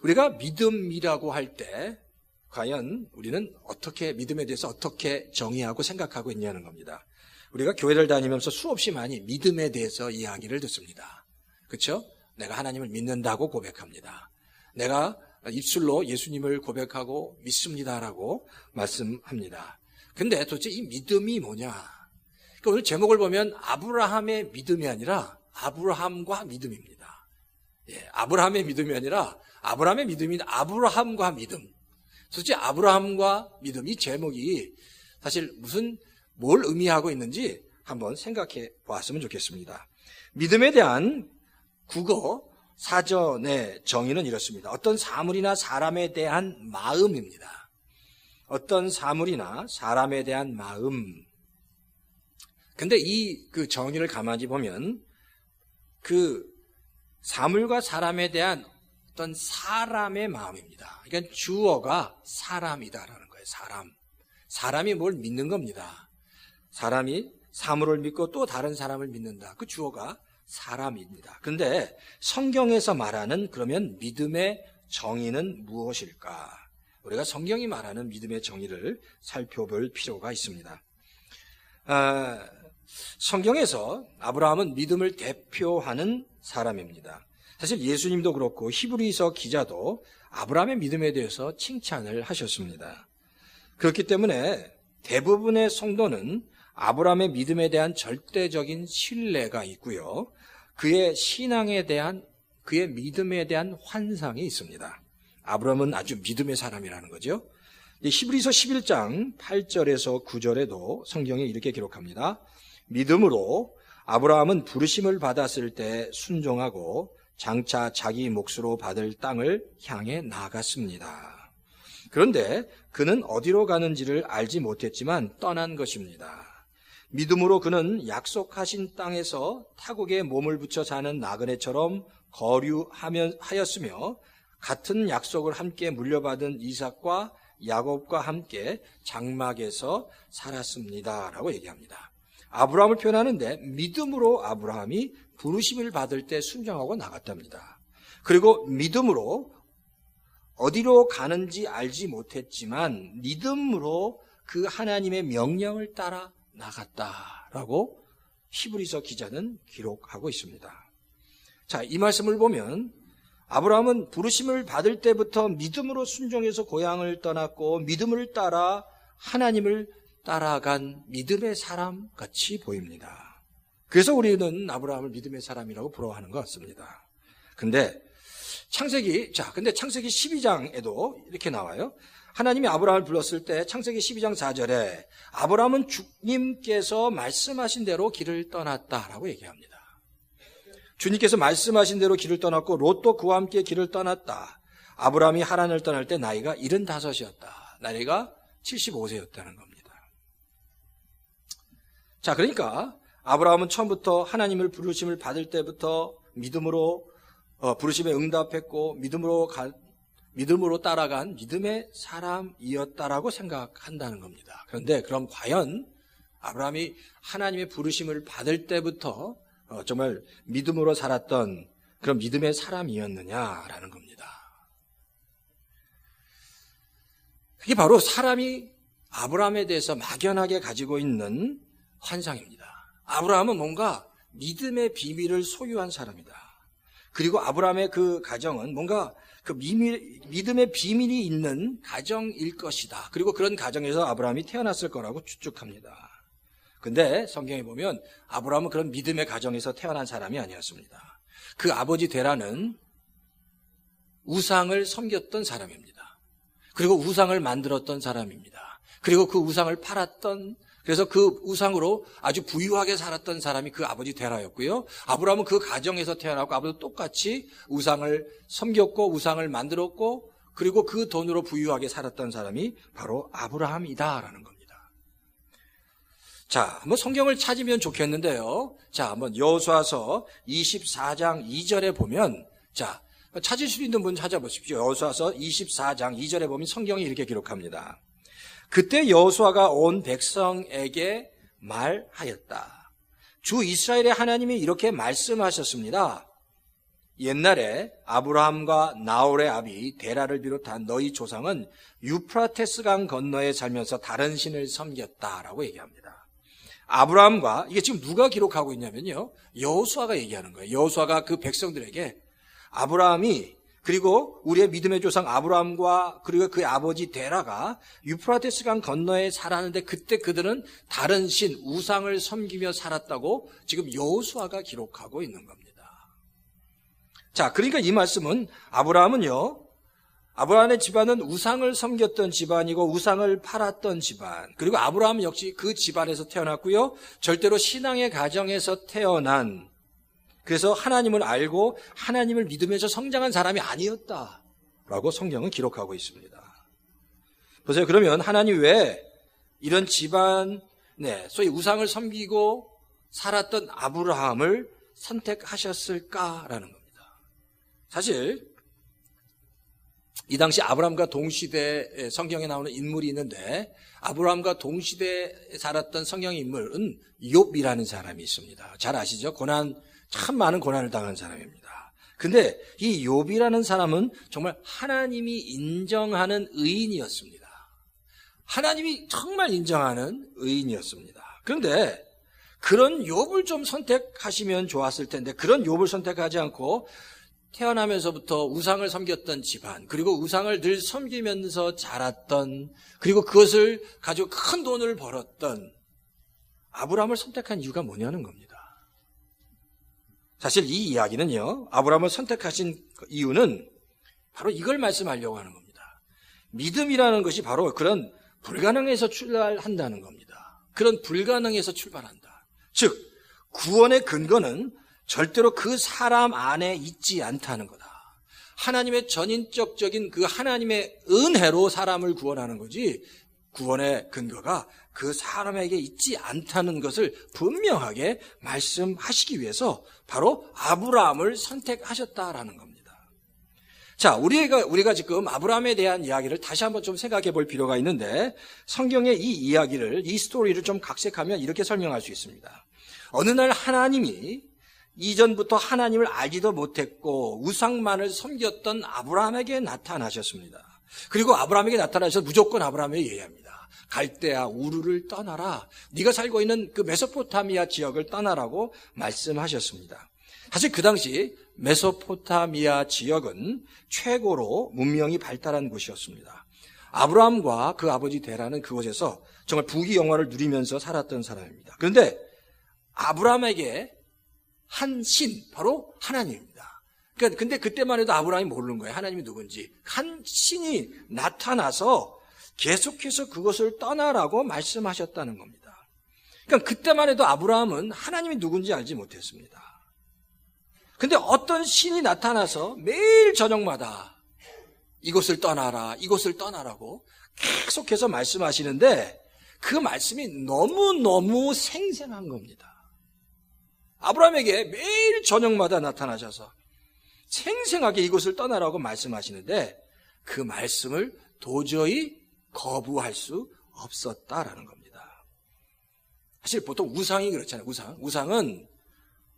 우리가 믿음이라고 할 때 과연 우리는 어떻게 믿음에 대해서 어떻게 정의하고 생각하고 있냐는 겁니다. 우리가 교회를 다니면서 수없이 많이 믿음에 대해서 이야기를 듣습니다. 그렇죠? 내가 하나님을 믿는다고 고백합니다. 내가 입술로 예수님을 고백하고 믿습니다라고 말씀합니다. 근데 도대체 이 믿음이 뭐냐? 그러니까 오늘 제목을 보면 아브라함의 믿음이 아니라 아브라함과 믿음입니다. 예, 아브라함의 믿음이 아니라 아브라함의 믿음이 아브라함과 믿음. 도대체 아브라함과 믿음, 이 제목이 사실 뭘 의미하고 있는지 한번 생각해 보았으면 좋겠습니다. 믿음에 대한 국어 사전의 정의는 이렇습니다. 어떤 사물이나 사람에 대한 마음입니다. 어떤 사물이나 사람에 대한 마음. 근데 그 정의를 가만히 보면 그 사물과 사람에 대한 어떤 사람의 마음입니다. 그러니까 주어가 사람이다라는 거예요. 사람이 뭘 믿는 겁니다. 사람이 사물을 믿고 또 다른 사람을 믿는다. 그 주어가 사람입니다. 그런데 성경에서 말하는 그러면 믿음의 정의는 무엇일까? 우리가 성경이 말하는 믿음의 정의를 살펴볼 필요가 있습니다. 성경에서 아브라함은 믿음을 대표하는 사람입니다. 사실 예수님도 그렇고 히브리서 기자도 아브라함의 믿음에 대해서 칭찬을 하셨습니다. 그렇기 때문에 대부분의 성도는 아브라함의 믿음에 대한 절대적인 신뢰가 있고요. 그의 신앙에 대한, 그의 믿음에 대한 환상이 있습니다. 아브라함은 아주 믿음의 사람이라는 거죠. 히브리서 11장 8절에서 9절에도 성경이 이렇게 기록합니다. 믿음으로 아브라함은 부르심을 받았을 때 순종하고 장차 자기 몫으로 받을 땅을 향해 나갔습니다. 그런데 그는 어디로 가는지를 알지 못했지만 떠난 것입니다. 믿음으로 그는 약속하신 땅에서 타국에 몸을 붙여 사는 나그네처럼 거류하였으며 같은 약속을 함께 물려받은 이삭과 야곱과 함께 장막에서 살았습니다. 라고 얘기합니다. 아브라함을 표현하는데 믿음으로 아브라함이 부르심을 받을 때 순종하고 나갔답니다. 그리고 믿음으로 어디로 가는지 알지 못했지만 믿음으로 그 하나님의 명령을 따라 나갔다라고 히브리서 기자는 기록하고 있습니다. 자, 이 말씀을 보면 아브라함은 부르심을 받을 때부터 믿음으로 순종해서 고향을 떠났고 믿음을 따라 하나님을 따라간 믿음의 사람 같이 보입니다. 그래서 우리는 아브라함을 믿음의 사람이라고 부러워하는 것 같습니다. 근데 창세기 12장에도 이렇게 나와요. 하나님이 아브라함을 불렀을 때 창세기 12장 4절에 아브라함은 주님께서 말씀하신 대로 길을 떠났다라고 얘기합니다. 주님께서 말씀하신 대로 길을 떠났고 롯도 그와 함께 길을 떠났다. 아브라함이 하란을 떠날 때 나이가 75이었다. 나이가 75세였다는 겁니다. 자, 그러니까 아브라함은 처음부터 하나님을 부르심을 받을 때부터 믿음으로 부르심에 응답했고 믿음으로 따라간 믿음의 사람이었다라고 생각한다는 겁니다. 그런데 그럼 과연 아브라함이 하나님의 부르심을 받을 때부터 정말 믿음으로 살았던 그런 믿음의 사람이었느냐라는 겁니다. 그게 바로 사람이 아브라함에 대해서 막연하게 가지고 있는 환상입니다. 아브라함은 뭔가 믿음의 비밀을 소유한 사람이다. 그리고 아브라함의 그 가정은 뭔가 그 믿음의 비밀이 있는 가정일 것이다. 그리고 그런 가정에서 아브라함이 태어났을 거라고 추측합니다. 근데 성경에 보면 아브라함은 그런 믿음의 가정에서 태어난 사람이 아니었습니다. 그 아버지 데라는 우상을 섬겼던 사람입니다. 그리고 우상을 만들었던 사람입니다. 그리고 그 우상을 팔았던, 그래서 그 우상으로 아주 부유하게 살았던 사람이 그 아버지 데라였고요. 아브라함은 그 가정에서 태어났고 아버지도 똑같이 우상을 섬겼고 우상을 만들었고 그리고 그 돈으로 부유하게 살았던 사람이 바로 아브라함이다라는 겁니다. 자, 한번 성경을 찾으면 좋겠는데요. 자, 한번 여호수아서 24장 2절에 보면, 자, 찾을 수 있는 분 찾아보십시오. 여호수아서 24장 2절에 보면 성경이 이렇게 기록합니다. 그때 여호수아가 온 백성에게 말하였다. 주 이스라엘의 하나님이 이렇게 말씀하셨습니다. 옛날에 아브라함과 나홀의 아비 데라를 비롯한 너희 조상은 유프라테스 강 건너에 살면서 다른 신을 섬겼다라고 얘기합니다. 아브라함과, 이게 지금 누가 기록하고 있냐면요, 여호수아가 얘기하는 거예요. 여호수아가 그 백성들에게 아브라함이, 그리고 우리의 믿음의 조상 아브라함과 그리고 그의 아버지 데라가 유프라테스 강 건너에 살았는데 그때 그들은 다른 신, 우상을 섬기며 살았다고 지금 여호수아가 기록하고 있는 겁니다. 자, 그러니까 이 말씀은 아브라함의 집안은 우상을 섬겼던 집안이고 우상을 팔았던 집안, 그리고 아브라함 역시 그 집안에서 태어났고요, 절대로 신앙의 가정에서 태어난, 그래서 하나님을 알고 하나님을 믿으면서 성장한 사람이 아니었다라고 성경은 기록하고 있습니다. 보세요. 그러면 하나님 왜 이런 집안, 소위 우상을 섬기고 살았던 아브라함을 선택하셨을까라는 겁니다. 사실 이 당시 아브라함과 동시대 성경에 나오는 인물이 있는데, 아브라함과 동시대에 살았던 성경 인물은 욥이라는 사람이 있습니다. 잘 아시죠? 참 많은 고난을 당한 사람입니다. 근데 이 욥이라는 사람은 정말 하나님이 인정하는 의인이었습니다. 하나님이 정말 인정하는 의인이었습니다. 그런데 그런 욥을 좀 선택하시면 좋았을 텐데, 그런 욥을 선택하지 않고 태어나면서부터 우상을 섬겼던 집안, 그리고 우상을 늘 섬기면서 자랐던, 그리고 그것을 가지고 큰 돈을 벌었던 아브라함을 선택한 이유가 뭐냐는 겁니다. 사실 이 이야기는요, 아브라함을 선택하신 이유는 바로 이걸 말씀하려고 하는 겁니다. 믿음이라는 것이 바로 그런 불가능에서 출발한다는 겁니다. 그런 불가능에서 출발한다. 즉, 구원의 근거는 절대로 그 사람 안에 있지 않다는 거다. 하나님의 전인격적인 그 하나님의 은혜로 사람을 구원하는 거지, 구원의 근거가 그 사람에게 있지 않다는 것을 분명하게 말씀하시기 위해서 바로 아브라함을 선택하셨다라는 겁니다. 자, 우리가 지금 아브라함에 대한 이야기를 다시 한번 좀 생각해 볼 필요가 있는데, 성경의 이 스토리를 좀 각색하면 이렇게 설명할 수 있습니다. 어느 날 하나님이 이전부터 하나님을 알지도 못했고 우상만을 섬겼던 아브라함에게 나타나셨습니다. 그리고 아브라함에게 나타나셔서 무조건 아브라함에게 얘기합니다. 갈대아 우르를 떠나라. 네가 살고 있는 그 메소포타미아 지역을 떠나라고 말씀하셨습니다. 사실 그 당시 메소포타미아 지역은 최고로 문명이 발달한 곳이었습니다. 아브라함과 그 아버지 데라는 그곳에서 정말 부귀영화를 누리면서 살았던 사람입니다. 그런데 아브라함에게 한 신, 바로 하나님입니다. 근데 그때만 해도 아브라함이 모르는 거예요. 하나님이 누군지. 한 신이 나타나서 계속해서 그것을 떠나라고 말씀하셨다는 겁니다. 그러니까 그때만 해도 아브라함은 하나님이 누군지 알지 못했습니다. 근데 어떤 신이 나타나서 매일 저녁마다 이곳을 떠나라, 이곳을 떠나라고 계속해서 말씀하시는데, 그 말씀이 너무너무 생생한 겁니다. 아브라함에게 매일 저녁마다 나타나셔서 생생하게 이곳을 떠나라고 말씀하시는데, 그 말씀을 도저히 거부할 수 없었다라는 겁니다. 사실 보통 우상이 그렇잖아요.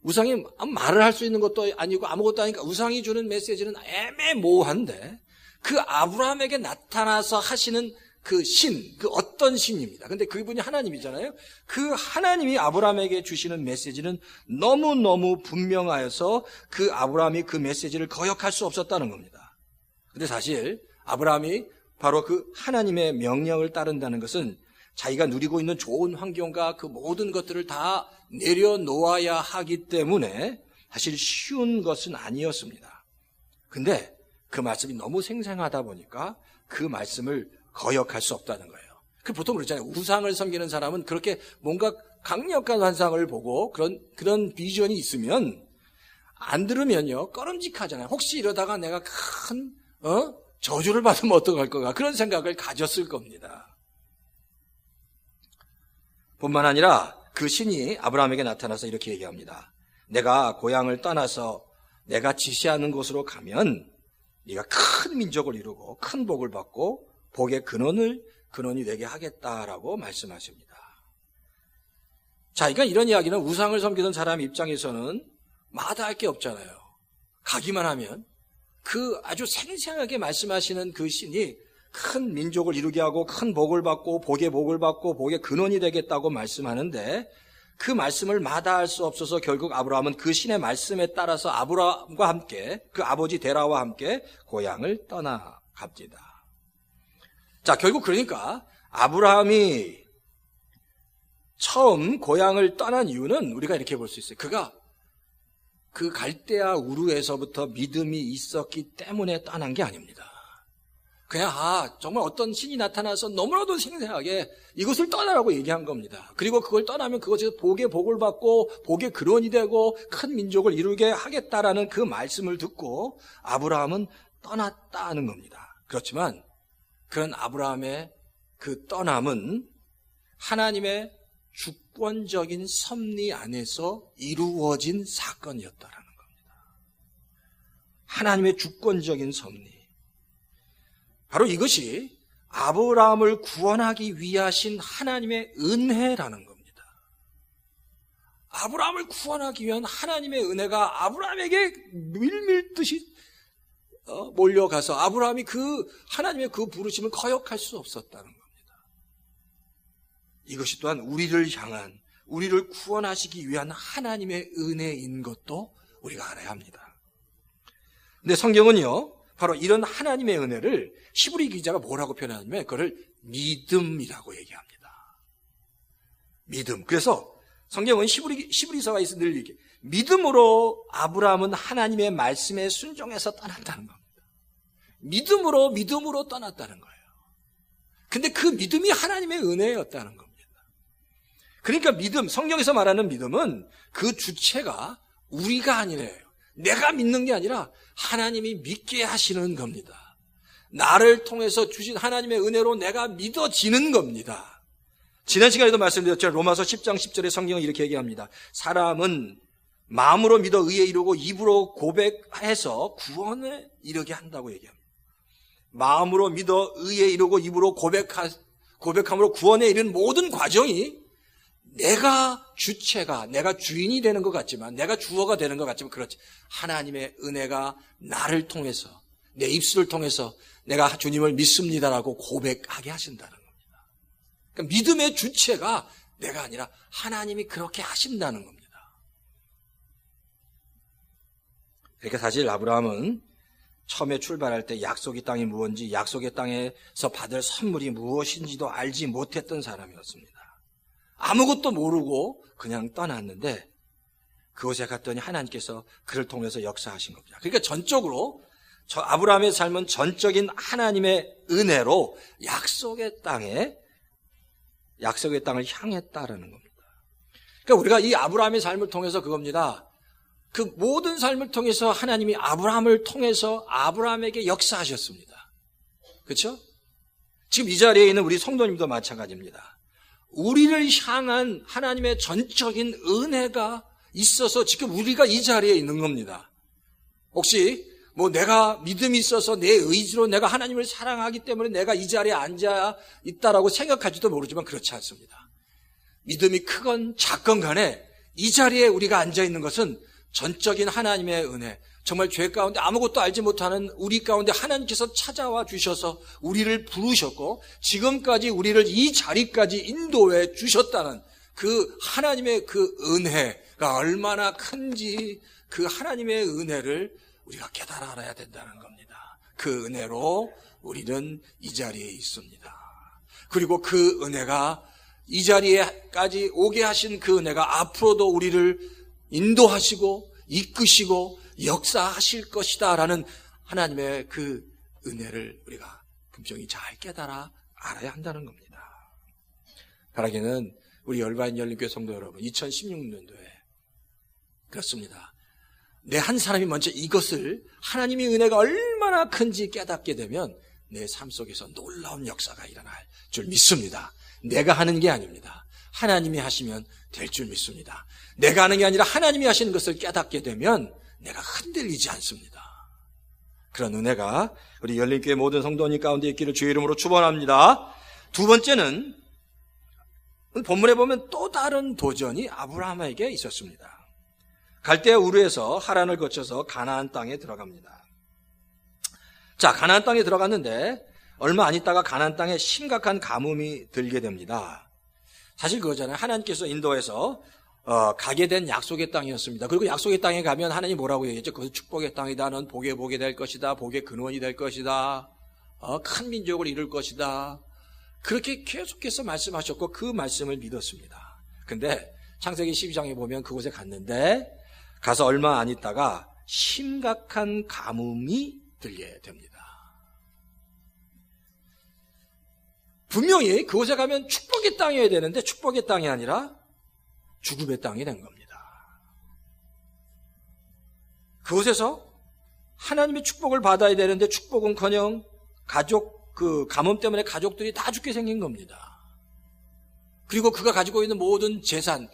우상이 말을 할 수 있는 것도 아니고 아무것도 아니니까 우상이 주는 메시지는 애매모호한데, 그 아브라함에게 나타나서 하시는 그 신, 그 어떤 신입니다. 근데 그분이 하나님이잖아요. 그 하나님이 아브라함에게 주시는 메시지는 너무너무 분명하여서 그 아브라함이 그 메시지를 거역할 수 없었다는 겁니다. 근데 사실 아브라함이 바로 그 하나님의 명령을 따른다는 것은 자기가 누리고 있는 좋은 환경과 그 모든 것들을 다 내려놓아야 하기 때문에 사실 쉬운 것은 아니었습니다. 근데 그 말씀이 너무 생생하다 보니까 그 말씀을 거역할 수 없다는 거예요. 보통 그렇잖아요. 우상을 섬기는 사람은 그렇게 뭔가 강력한 환상을 보고 그런 비전이 있으면 안 들으면요, 꺼름직하잖아요. 혹시 이러다가 내가 큰 저주를 받으면 어떡할 거가, 그런 생각을 가졌을 겁니다. 뿐만 아니라 그 신이 아브라함에게 나타나서 이렇게 얘기합니다. 내가 고향을 떠나서 내가 지시하는 곳으로 가면 네가 큰 민족을 이루고 큰 복을 받고 복의 근원이 되게 하겠다라고 말씀하십니다. 자, 그러니까 이런 이야기는 우상을 섬기던 사람 입장에서는 마다할 게 없잖아요. 가기만 하면 그 아주 생생하게 말씀하시는 그 신이 큰 민족을 이루게 하고 큰 복을 받고 복의 복을 받고 복의 근원이 되겠다고 말씀하는데 그 말씀을 마다할 수 없어서 결국 아브라함은 그 신의 말씀에 따라서 아브라함과 함께 그 아버지 데라와 함께 고향을 떠나갑니다. 자, 결국 그러니까 아브라함이 처음 고향을 떠난 이유는 우리가 이렇게 볼 수 있어요. 그가 그 갈대아 우르에서부터 믿음이 있었기 때문에 떠난 게 아닙니다. 그냥 정말 어떤 신이 나타나서 너무나도 생생하게 이것을 떠나라고 얘기한 겁니다. 그리고 그걸 떠나면 그것에서 복의 복을 받고 복의 근원이 되고 큰 민족을 이루게 하겠다라는 그 말씀을 듣고 아브라함은 떠났다는 겁니다. 그렇지만 그런 아브라함의 그 떠남은 하나님의 주권적인 섭리 안에서 이루어진 사건이었다라는 겁니다. 하나님의 주권적인 섭리. 바로 이것이 아브라함을 구원하기 위하신 하나님의 은혜라는 겁니다. 아브라함을 구원하기 위한 하나님의 은혜가 아브라함에게 밀밀듯이 몰려가서 아브라함이 그 하나님의 그 부르심을 거역할 수 없었다는 겁니다. 이것이 또한 우리를 향한, 우리를 구원하시기 위한 하나님의 은혜인 것도 우리가 알아야 합니다. 근데 성경은요, 바로 이런 하나님의 은혜를 히브리 기자가 뭐라고 표현하냐면 그걸 믿음이라고 얘기합니다. 믿음. 그래서 성경은 히브리서가에서 늘 얘기해요. 믿음으로 아브라함은 하나님의 말씀에 순종해서 떠났다는 겁니다. 믿음으로 떠났다는 거예요. 근데 그 믿음이 하나님의 은혜였다는 겁니다. 그러니까 믿음, 성경에서 말하는 믿음은 그 주체가 우리가 아니래요. 내가 믿는 게 아니라 하나님이 믿게 하시는 겁니다. 나를 통해서 주신 하나님의 은혜로 내가 믿어지는 겁니다. 지난 시간에도 말씀드렸죠. 로마서 10장 10절에 성경은 이렇게 얘기합니다. 사람은 마음으로 믿어 의에 이르고 입으로 고백해서 구원에 이르게 한다고 얘기합니다. 마음으로 믿어 의에 이르고 입으로 고백함으로 구원에 이르는 모든 과정이 내가 주체가, 내가 주인이 되는 것 같지만, 내가 주어가 되는 것 같지만 그렇지. 하나님의 은혜가 나를 통해서, 내 입술을 통해서 내가 주님을 믿습니다라고 고백하게 하신다는 겁니다. 그러니까 믿음의 주체가 내가 아니라 하나님이 그렇게 하신다는 겁니다. 그러니까 사실 아브라함은 처음에 출발할 때 약속의 땅이 무엇인지, 약속의 땅에서 받을 선물이 무엇인지도 알지 못했던 사람이었습니다. 아무것도 모르고 그냥 떠났는데 그곳에 갔더니 하나님께서 그를 통해서 역사하신 겁니다. 그러니까 전적으로 아브라함의 삶은 전적인 하나님의 은혜로 약속의 땅을 향했다라는 겁니다. 그러니까 우리가 이 아브라함의 삶을 통해서 그겁니다. 그 모든 삶을 통해서 하나님이 아브라함을 통해서 아브라함에게 역사하셨습니다. 그렇죠? 지금 이 자리에 있는 우리 성도님도 마찬가지입니다. 우리를 향한 하나님의 전적인 은혜가 있어서 지금 우리가 이 자리에 있는 겁니다. 혹시 내가 믿음이 있어서 내 의지로 내가 하나님을 사랑하기 때문에 내가 이 자리에 앉아 있다라고 생각할지도 모르지만 그렇지 않습니다. 믿음이 크건 작건 간에 이 자리에 우리가 앉아 있는 것은 전적인 하나님의 은혜, 정말 죄 가운데 아무것도 알지 못하는 우리 가운데 하나님께서 찾아와 주셔서 우리를 부르셨고 지금까지 우리를 이 자리까지 인도해 주셨다는 그 하나님의 그 은혜가 얼마나 큰지 그 하나님의 은혜를 우리가 깨달아 알아야 된다는 겁니다. 그 은혜로 우리는 이 자리에 있습니다. 그리고 그 은혜가 이 자리에까지 오게 하신 그 은혜가 앞으로도 우리를 인도하시고 이끄시고 역사하실 것이다 라는 하나님의 그 은혜를 우리가 분명히 잘 깨달아 알아야 한다는 겁니다. 바라기는 우리 열반 열린교회 성도 여러분 2016년도에 그렇습니다. 내 한 사람이 먼저 이것을 하나님의 은혜가 얼마나 큰지 깨닫게 되면 내 삶 속에서 놀라운 역사가 일어날 줄 믿습니다. 내가 하는 게 아닙니다. 하나님이 하시면 될 줄 믿습니다. 내가 하는 게 아니라 하나님이 하시는 것을 깨닫게 되면 내가 흔들리지 않습니다. 그런 은혜가 우리 열린교회 모든 성도님 가운데 있기를 주의 이름으로 축원합니다. 두 번째는 본문에 보면 또 다른 도전이 아브라함에게 있었습니다. 갈대아 우르에서 하란을 거쳐서 가나안 땅에 들어갑니다. 자, 가나안 땅에 들어갔는데 얼마 안 있다가 가나안 땅에 심각한 가뭄이 들게 됩니다. 사실 그거잖아요. 하나님께서 인도해서 가게 된 약속의 땅이었습니다. 그리고 약속의 땅에 가면 하나님 뭐라고 얘기했죠? 그것은 축복의 땅이다. 넌 복에 복이 될 것이다. 복의 근원이 될 것이다. 큰 민족을 이룰 것이다. 그렇게 계속해서 말씀하셨고 그 말씀을 믿었습니다. 근데 창세기 12장에 보면 그곳에 갔는데 가서 얼마 안 있다가 심각한 가뭄이 들게 됩니다. 분명히 그곳에 가면 축복의 땅이어야 되는데 축복의 땅이 아니라 죽음의 땅이 된 겁니다. 그곳에서 하나님의 축복을 받아야 되는데 축복은커녕 그 가뭄 때문에 가족들이 다 죽게 생긴 겁니다. 그리고 그가 가지고 있는 모든 재산,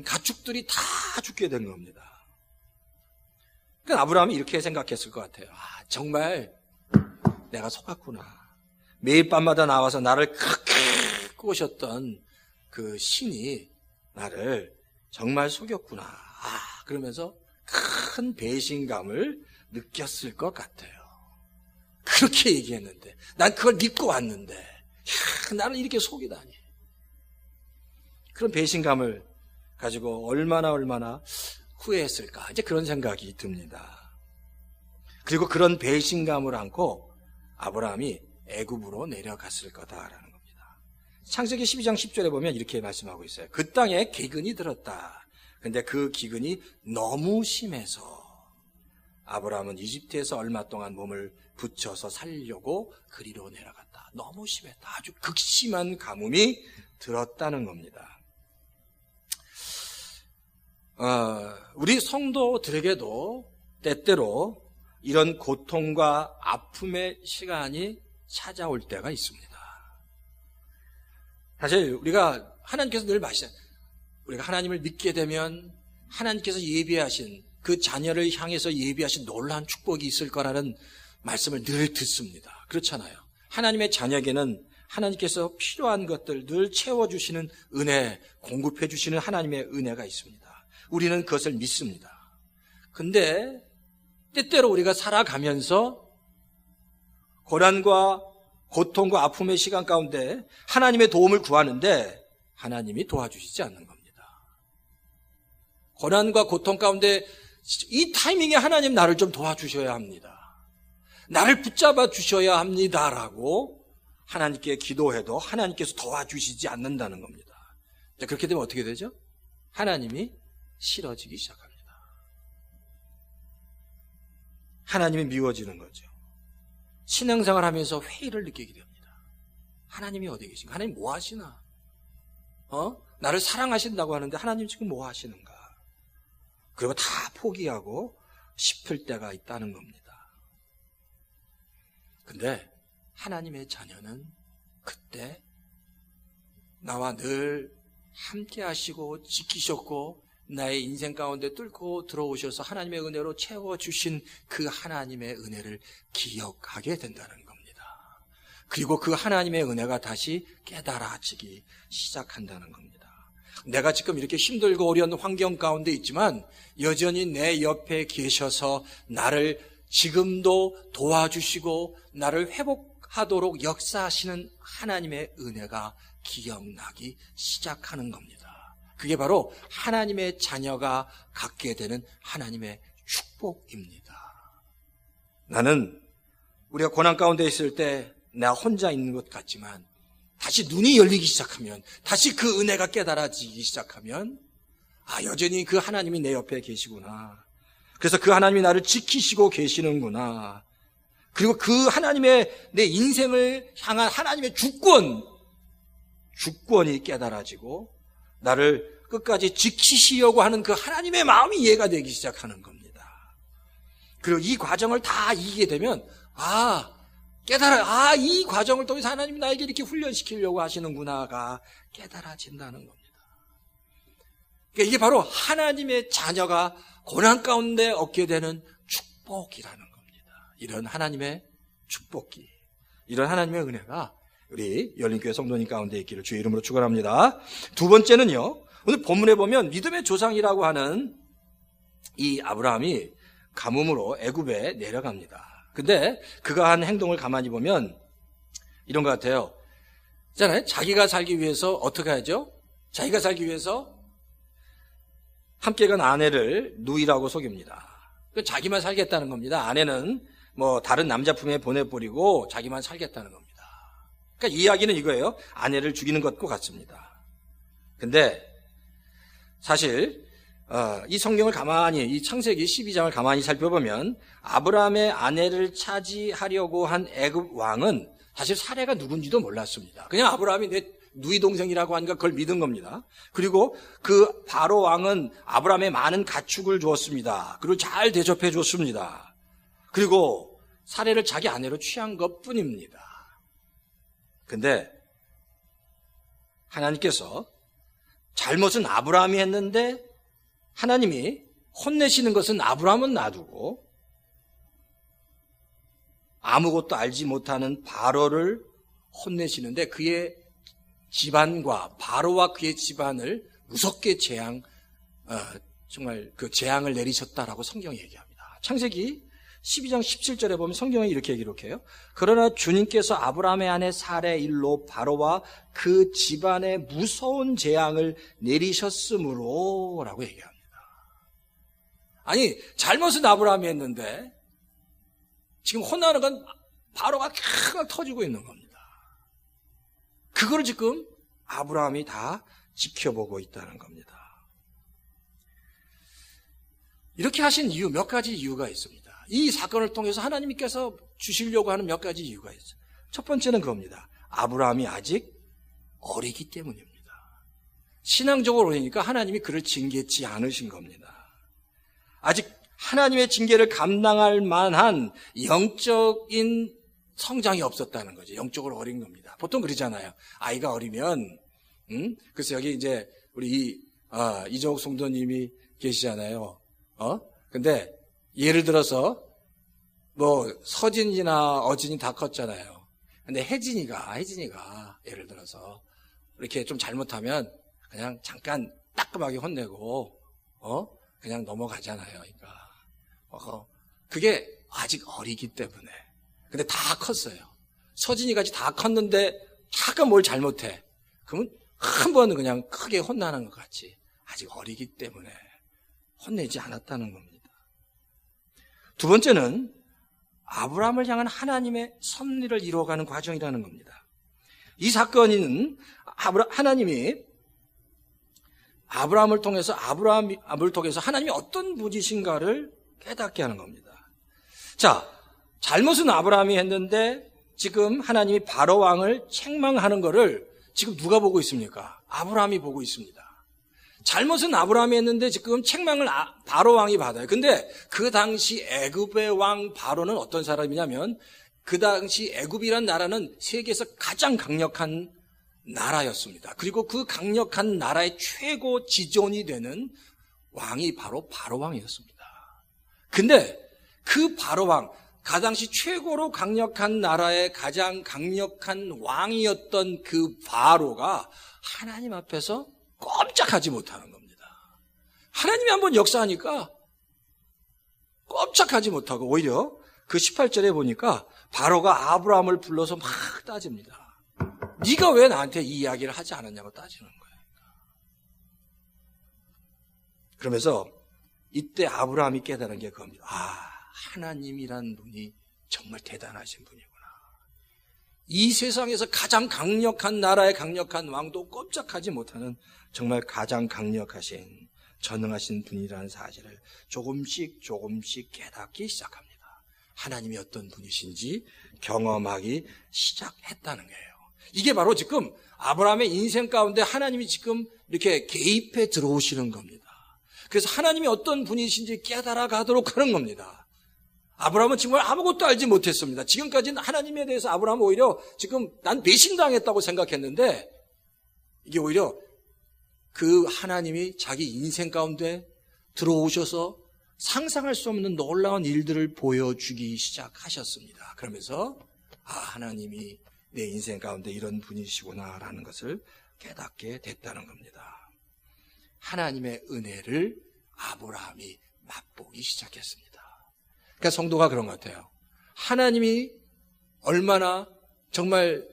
가축들이 다 죽게 된 겁니다. 그러니까 아브라함이 이렇게 생각했을 것 같아요. 정말 내가 속았구나. 매일 밤마다 나와서 나를 그렇게 꼬셨던 그 신이 나를 정말 속였구나. 그러면서 큰 배신감을 느꼈을 것 같아요. 그렇게 얘기했는데 난 그걸 믿고 왔는데 나를 이렇게 속이다니. 그런 배신감을 가지고 얼마나 후회했을까, 이제 그런 생각이 듭니다. 그리고 그런 배신감을 안고 아브라함이 애굽으로 내려갔을 거다라는 겁니다. 창세기 12장 10절에 보면 이렇게 말씀하고 있어요. 그 땅에 기근이 들었다. 근데 그 기근이 너무 심해서 아브라함은 이집트에서 얼마 동안 몸을 붙여서 살려고 그리로 내려갔다. 너무 심했다. 아주 극심한 가뭄이 들었다는 겁니다. 우리 성도들에게도 때때로 이런 고통과 아픔의 시간이 찾아올 때가 있습니다. 사실 우리가 하나님께서 늘 말씀하시잖아요. 우리가 하나님을 믿게 되면 하나님께서 예비하신 그 자녀를 향해서 예비하신 놀라운 축복이 있을 거라는 말씀을 늘 듣습니다. 그렇잖아요. 하나님의 자녀에게는 하나님께서 필요한 것들 늘 채워주시는 은혜, 공급해 주시는 하나님의 은혜가 있습니다. 우리는 그것을 믿습니다. 근데 때때로 우리가 살아가면서 고난과 고통과 아픔의 시간 가운데 하나님의 도움을 구하는데 하나님이 도와주시지 않는 겁니다. 고난과 고통 가운데 이 타이밍에 하나님 나를 좀 도와주셔야 합니다. 나를 붙잡아 주셔야 합니다라고 하나님께 기도해도 하나님께서 도와주시지 않는다는 겁니다. 그렇게 되면 어떻게 되죠? 하나님이 싫어지기 시작합니다. 하나님이 미워지는 거죠. 신앙생활 하면서 회의를 느끼게 됩니다. 하나님이 어디 계신가? 하나님 뭐 하시나? 나를 사랑하신다고 하는데 하나님 지금 뭐 하시는가? 그리고 다 포기하고 싶을 때가 있다는 겁니다. 근데 하나님의 자녀는 그때 나와 늘 함께 하시고 지키셨고 나의 인생 가운데 뚫고 들어오셔서 하나님의 은혜로 채워주신 그 하나님의 은혜를 기억하게 된다는 겁니다. 그리고 그 하나님의 은혜가 다시 깨달아지기 시작한다는 겁니다. 내가 지금 이렇게 힘들고 어려운 환경 가운데 있지만 여전히 내 옆에 계셔서 나를 지금도 도와주시고 나를 회복하도록 역사하시는 하나님의 은혜가 기억나기 시작하는 겁니다. 그게 바로 하나님의 자녀가 갖게 되는 하나님의 축복입니다. 나는 우리가 고난 가운데 있을 때 나 혼자 있는 것 같지만 다시 눈이 열리기 시작하면, 다시 그 은혜가 깨달아지기 시작하면 여전히 그 하나님이 내 옆에 계시구나. 그래서 그 하나님이 나를 지키시고 계시는구나. 그리고 그 하나님의 내 인생을 향한 하나님의 주권이 깨달아지고 나를 끝까지 지키시려고 하는 그 하나님의 마음이 이해가 되기 시작하는 겁니다. 그리고 이 과정을 다 이기게 되면 이 과정을 통해서 하나님이 나에게 이렇게 훈련시키려고 하시는구나가 깨달아진다는 겁니다. 그러니까 이게 바로 하나님의 자녀가 고난 가운데 얻게 되는 축복이라는 겁니다. 이런 하나님의 축복기, 이런 하나님의 은혜가 우리 열린교회 성도님 가운데 있기를 주의 이름으로 축원합니다. 두 번째는요, 오늘 본문에 보면 믿음의 조상이라고 하는 이 아브라함이 가뭄으로 애굽에 내려갑니다. 근데 그가 한 행동을 가만히 보면 이런 것 같아요. 있잖아요. 자기가 살기 위해서 어떻게 하죠? 자기가 살기 위해서 함께 간 아내를 누이라고 속입니다. 자기만 살겠다는 겁니다. 아내는 뭐 다른 남자 품에 보내버리고 자기만 살겠다는 겁니다. 그러니까 이야기는 이거예요. 아내를 죽이는 것과 같습니다. 근데 사실 이 성경을 가만히, 이 창세기 12장을 가만히 살펴보면 아브라함의 아내를 차지하려고 한 애굽 왕은 사실 사례가 누군지도 몰랐습니다. 그냥 아브라함이 내 누이 동생이라고 하니까 그걸 믿은 겁니다. 그리고 그 바로 왕은 아브라함에 많은 가축을 주었습니다. 그리고 잘 대접해 줬습니다. 그리고 사례를 자기 아내로 취한 것뿐입니다. 근데 하나님께서 잘못은 아브라함이 했는데 하나님이 혼내시는 것은 아브라함은 놔두고 아무것도 알지 못하는 바로를 혼내시는데 그의 집안과 바로와 그의 집안을 무섭게 정말 그 재앙을 내리셨다라고 성경이 얘기합니다. 창세기 12장 17절에 보면 성경이 이렇게 기록해요. 그러나 주님께서 아브라함의 아내 사레의 일로 바로와 그 집안에 무서운 재앙을 내리셨으므로 라고 얘기합니다. 아니 잘못은 아브라함이 했는데 지금 혼나는 건 바로가 캬 터지고 있는 겁니다. 그걸 지금 아브라함이 다 지켜보고 있다는 겁니다. 이렇게 하신 이유, 몇 가지 이유가 있습니다. 이 사건을 통해서 하나님께서 주시려고 하는 몇 가지 이유가 있어요. 첫 번째는 그겁니다. 아브라함이 아직 어리기 때문입니다. 신앙적으로 어리니까 하나님이 그를 징계치 않으신 겁니다. 아직 하나님의 징계를 감당할 만한 영적인 성장이 없었다는 거죠. 영적으로 어린 겁니다. 보통 그러잖아요. 아이가 어리면, 그래서 여기 이제 우리 이정욱 성도님이 계시잖아요. 근데 예를 들어서 뭐 서진이나 어진이 다 컸잖아요. 근데 혜진이가 예를 들어서 이렇게 좀 잘못하면 그냥 잠깐 따끔하게 혼내고 그냥 넘어가잖아요. 그러니까 그게 아직 어리기 때문에. 근데 다 컸어요. 서진이까지 다 컸는데 잠깐 뭘 잘못해. 그러면 한 번은 그냥 크게 혼나는 것 같이 아직 어리기 때문에 혼내지 않았다는 겁니다. 두 번째는 아브라함을 향한 하나님의 섭리를 이루어가는 과정이라는 겁니다. 이 사건은 하나님이 아브라함을 통해서 하나님이 어떤 분이신가를 깨닫게 하는 겁니다. 자, 잘못은 아브라함이 했는데 지금 하나님이 바로 왕을 책망하는 것을 지금 누가 보고 있습니까? 아브라함이 보고 있습니다. 잘못은 아브라함이 했는데 지금 책망을 바로 왕이 받아요. 근데 그 당시 애굽의 왕 바로는 어떤 사람이냐면 그 당시 애굽이란 나라는 세계에서 가장 강력한 나라였습니다. 그리고 그 강력한 나라의 최고 지존이 되는 왕이 바로 왕이었습니다. 근데 그 바로 왕, 그 당시 최고로 강력한 나라의 가장 강력한 왕이었던 그 바로가 하나님 앞에서 꼼짝하지 못하는 겁니다. 하나님이 한번 역사하니까 꼼짝하지 못하고 오히려 그 18절에 보니까 바로가 아브라함을 불러서 막 따집니다. 네가 왜 나한테 이 이야기를 하지 않았냐고 따지는 거예요. 그러면서 이때 아브라함이 깨달은 게 그겁니다. 하나님이란 분이 정말 대단하신 분이구나. 이 세상에서 가장 강력한 나라의 강력한 왕도 꼼짝하지 못하는 정말 가장 강력하신 전능하신 분이라는 사실을 조금씩 깨닫기 시작합니다. 하나님이 어떤 분이신지 경험하기 시작했다는 거예요. 이게 바로 지금 아브라함의 인생 가운데 하나님이 지금 이렇게 개입해 들어오시는 겁니다. 그래서 하나님이 어떤 분이신지 깨달아 가도록 하는 겁니다. 아브라함은 정말 아무것도 알지 못했습니다. 지금까지는 하나님에 대해서 아브라함은 오히려 지금 난 배신당했다고 생각했는데 이게 오히려 그 하나님이 자기 인생 가운데 들어오셔서 상상할 수 없는 놀라운 일들을 보여주기 시작하셨습니다. 그러면서 하나님이 내 인생 가운데 이런 분이시구나라는 것을 깨닫게 됐다는 겁니다. 하나님의 은혜를 아브라함이 맛보기 시작했습니다. 그러니까 성도가 그런 것 같아요. 하나님이 얼마나 정말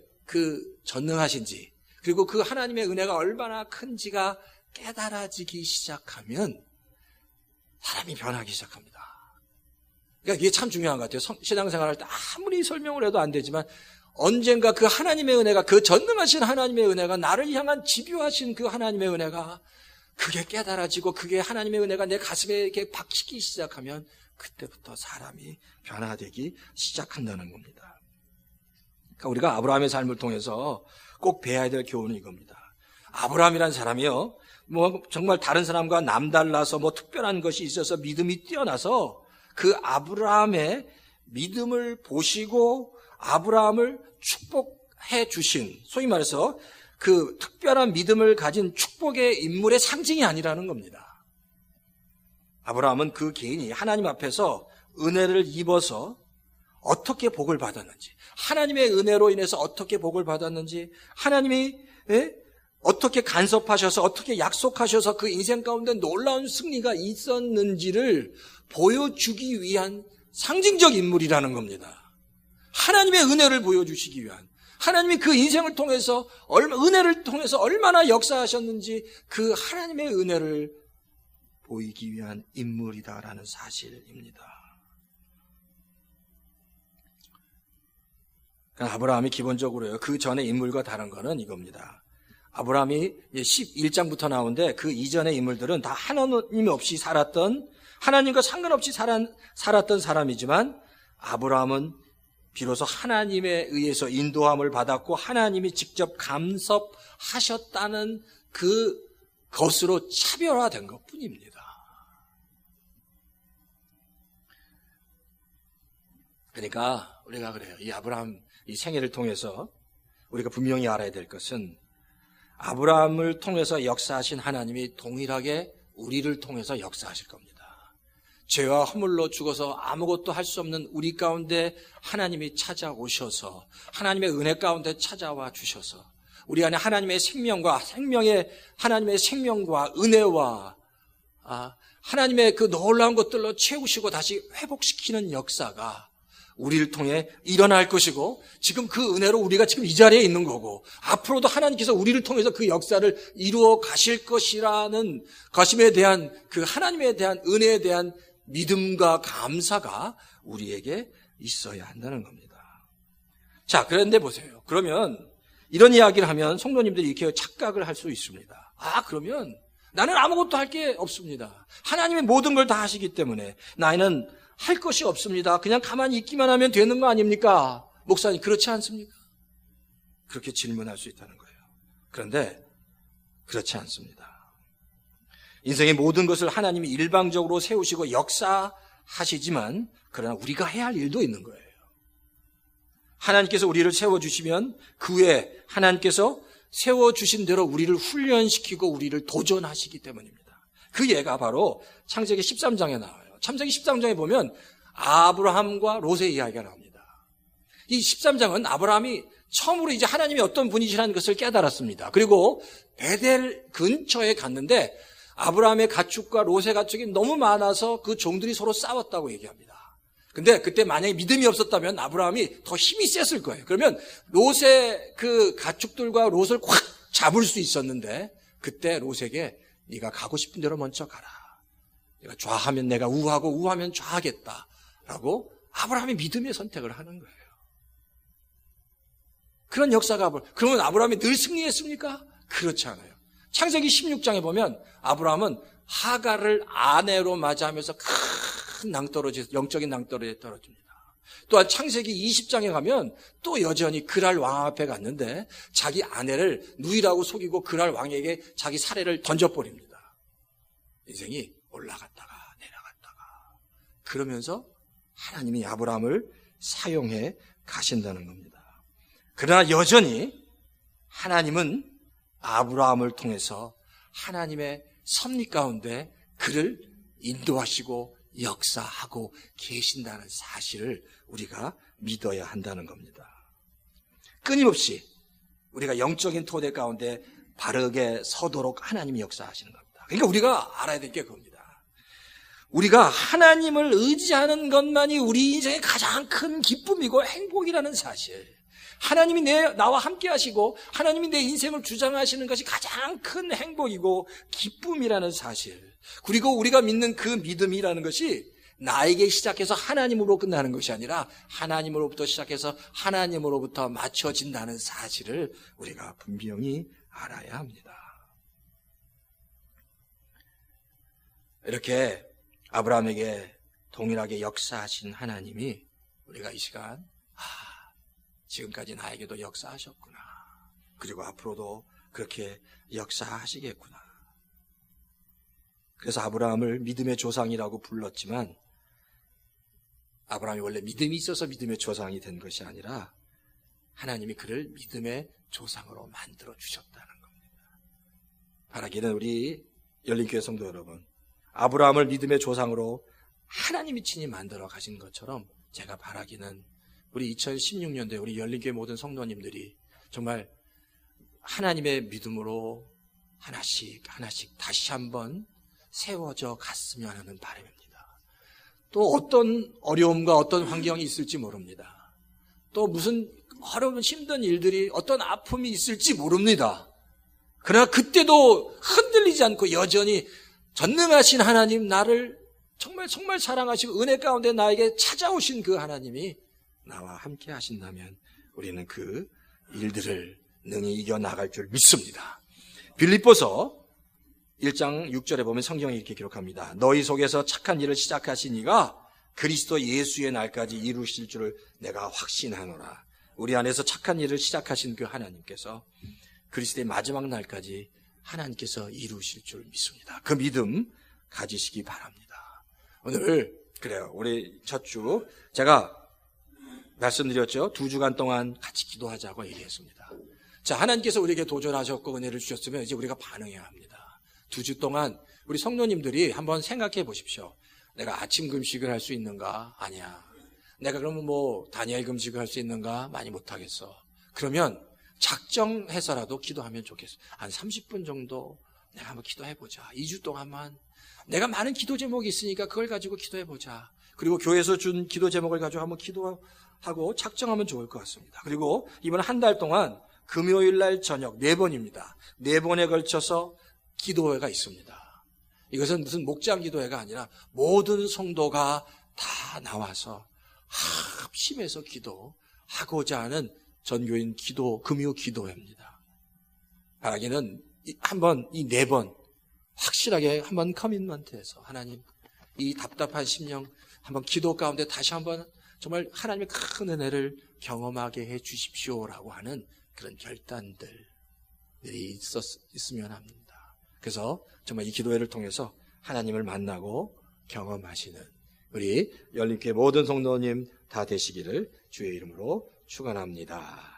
전능하신지, 그리고 그 하나님의 은혜가 얼마나 큰지가 깨달아지기 시작하면 사람이 변하기 시작합니다. 그러니까 이게 참 중요한 것 같아요. 신앙생활할 때 아무리 설명을 해도 안 되지만 언젠가 그 하나님의 은혜가, 그 전능하신 하나님의 은혜가, 나를 향한 집요하신 그 하나님의 은혜가 그게 깨달아지고 그게 하나님의 은혜가 내 가슴에 이렇게 박히기 시작하면 그때부터 사람이 변화되기 시작한다는 겁니다. 그러니까 우리가 아브라함의 삶을 통해서 꼭 배워야 될 교훈은 이겁니다. 아브라함이라는 사람이요, 정말 다른 사람과 남달라서 특별한 것이 있어서 믿음이 뛰어나서 그 아브라함의 믿음을 보시고 아브라함을 축복해 주신, 소위 말해서 그 특별한 믿음을 가진 축복의 인물의 상징이 아니라는 겁니다. 아브라함은 그 개인이 하나님 앞에서 은혜를 입어서 어떻게 복을 받았는지, 하나님의 은혜로 인해서 어떻게 복을 받았는지, 하나님이 어떻게 간섭하셔서 어떻게 약속하셔서 그 인생 가운데 놀라운 승리가 있었는지를 보여주기 위한 상징적 인물이라는 겁니다. 하나님의 은혜를 보여주시기 위한, 하나님이 그 인생을 통해서 은혜를 통해서 얼마나 역사하셨는지 그 하나님의 은혜를 보이기 위한 인물이다라는 사실입니다. 아브라함이 기본적으로요, 그 전의 인물과 다른 거는 이겁니다. 아브라함이 11장부터 나오는데 그 이전의 인물들은 다 하나님 없이 살았던, 하나님과 상관없이 살았던 사람이지만 아브라함은 비로소 하나님에 의해서 인도함을 받았고 하나님이 직접 감섭하셨다는 그것으로 차별화된 것뿐입니다. 그러니까 우리가 그래요. 이 아브라함 이 생애를 통해서 우리가 분명히 알아야 될 것은 아브라함을 통해서 역사하신 하나님이 동일하게 우리를 통해서 역사하실 겁니다. 죄와 허물로 죽어서 아무것도 할 수 없는 우리 가운데 하나님이 찾아오셔서 하나님의 은혜 가운데 찾아와 주셔서 우리 안에 하나님의 생명과 하나님의 생명과 은혜와 하나님의 그 놀라운 것들로 채우시고 다시 회복시키는 역사가 우리를 통해 일어날 것이고, 지금 그 은혜로 우리가 지금 이 자리에 있는 거고, 앞으로도 하나님께서 우리를 통해서 그 역사를 이루어 가실 것이라는 것임에 대한 그 하나님에 대한 은혜에 대한 믿음과 감사가 우리에게 있어야 한다는 겁니다. 자, 그런데 보세요. 그러면 이런 이야기를 하면 성도님들이 이렇게 착각을 할 수 있습니다. 그러면 나는 아무것도 할 게 없습니다. 하나님의 모든 걸 다 하시기 때문에 나는 할 것이 없습니다. 그냥 가만히 있기만 하면 되는 거 아닙니까? 목사님, 그렇지 않습니까? 그렇게 질문할 수 있다는 거예요. 그런데 그렇지 않습니다. 인생의 모든 것을 하나님이 일방적으로 세우시고 역사하시지만 그러나 우리가 해야 할 일도 있는 거예요. 하나님께서 우리를 세워주시면 그 후에 하나님께서 세워주신 대로 우리를 훈련시키고 우리를 도전하시기 때문입니다. 그 예가 바로 창세기 13장에 나와요. 창세기 13장에 보면 아브라함과 롯의 이야기가 나옵니다. 이 13장은 아브라함이 처음으로 이제 하나님이 어떤 분이시라는 것을 깨달았습니다. 그리고 베델 근처에 갔는데 아브라함의 가축과 롯의 가축이 너무 많아서 그 종들이 서로 싸웠다고 얘기합니다. 근데 그때 만약에 믿음이 없었다면 아브라함이 더 힘이 셌을 거예요. 그러면 롯의 그 가축들과 롯을 확 잡을 수 있었는데 그때 롯에게 네가 가고 싶은 대로 먼저 가라. 내가 좌하면 내가 우하고 우하면 좌하겠다라고 아브라함이 믿음의 선택을 하는 거예요. 그런 역사가 그러면 아브라함이 늘 승리했습니까? 그렇지 않아요. 창세기 16장에 보면 아브라함은 하갈을 아내로 맞이하면서 큰 낭떠러지, 영적인 낭떠러지에 떨어집니다. 또한 창세기 20장에 가면 또 여전히 그랄 왕 앞에 갔는데 자기 아내를 누이라고 속이고 그랄 왕에게 자기 사례를 던져버립니다. 인생이 올라갔다가 내려갔다가 그러면서 하나님이 아브라함을 사용해 가신다는 겁니다. 그러나 여전히 하나님은 아브라함을 통해서 하나님의 섭리 가운데 그를 인도하시고 역사하고 계신다는 사실을 우리가 믿어야 한다는 겁니다. 끊임없이 우리가 영적인 토대 가운데 바르게 서도록 하나님이 역사하시는 겁니다. 그러니까 우리가 알아야 될 게 그겁니다. 우리가 하나님을 의지하는 것만이 우리 인생의 가장 큰 기쁨이고 행복이라는 사실. 하나님이 나와 함께 하시고 하나님이 내 인생을 주장하시는 것이 가장 큰 행복이고 기쁨이라는 사실. 그리고 우리가 믿는 그 믿음이라는 것이 나에게 시작해서 하나님으로 끝나는 것이 아니라 하나님으로부터 시작해서 하나님으로부터 맞춰진다는 사실을 우리가 분명히 알아야 합니다. 이렇게 아브라함에게 동일하게 역사하신 하나님이 우리가 이 시간 지금까지 나에게도 역사하셨구나. 그리고 앞으로도 그렇게 역사하시겠구나. 그래서 아브라함을 믿음의 조상이라고 불렀지만 아브라함이 원래 믿음이 있어서 믿음의 조상이 된 것이 아니라 하나님이 그를 믿음의 조상으로 만들어 주셨다는 겁니다. 바라기는 우리 열린교회 성도 여러분, 아브라함을 믿음의 조상으로 하나님이 친히 만들어 가신 것처럼 제가 바라기는 우리 2016년도에 우리 열린교회 모든 성도님들이 정말 하나님의 믿음으로 하나씩 다시 한번 세워져 갔으면 하는 바람입니다. 또 어떤 어려움과 어떤 환경이 있을지 모릅니다. 또 무슨 어려운 힘든 일들이 어떤 아픔이 있을지 모릅니다. 그러나 그때도 흔들리지 않고 여전히 전능하신 하나님, 나를 정말 사랑하시고 은혜 가운데 나에게 찾아오신 그 하나님이 나와 함께 하신다면 우리는 그 일들을 능히 이겨나갈 줄 믿습니다. 빌립보서 1장 6절에 보면 성경이 이렇게 기록합니다. 너희 속에서 착한 일을 시작하신 이가 그리스도 예수의 날까지 이루실 줄을 내가 확신하노라. 우리 안에서 착한 일을 시작하신 그 하나님께서 그리스도의 마지막 날까지 하나님께서 이루실 줄 믿습니다. 그 믿음 가지시기 바랍니다. 오늘 그래요. 우리 첫 주 제가 말씀드렸죠. 2주간 동안 같이 기도하자고 얘기했습니다. 자, 하나님께서 우리에게 도전하셨고 은혜를 주셨으면 이제 우리가 반응해야 합니다. 2주 동안 우리 성도님들이 한번 생각해 보십시오. 내가 아침 금식을 할 수 있는가? 아니야. 내가 그러면 다니엘 금식을 할 수 있는가? 많이 못하겠어. 그러면 작정해서라도 기도하면 좋겠어. 한 30분 정도 내가 한번 기도해보자. 2주 동안만 내가 많은 기도 제목이 있으니까 그걸 가지고 기도해보자. 그리고 교회에서 준 기도 제목을 가지고 한번 기도하고 작정하면 좋을 것 같습니다. 그리고 이번 한 달 동안 금요일 날 저녁 4번입니다. 4번에 걸쳐서 기도회가 있습니다. 이것은 무슨 목장 기도회가 아니라 모든 성도가 다 나와서 합심해서 기도하고자 하는 전교인 금요 기도회입니다. 바라기는 한번 이 4번 확실하게 한번 커밋먼트해서 하나님 이 답답한 심령 한번 기도 가운데 다시 한번 정말 하나님의 큰 은혜를 경험하게 해 주십시오라고 하는 그런 결단들이 있으면 합니다. 그래서 정말 이 기도회를 통해서 하나님을 만나고 경험하시는 우리 열린교회 모든 성도님 다 되시기를 주의 이름으로 축원합니다.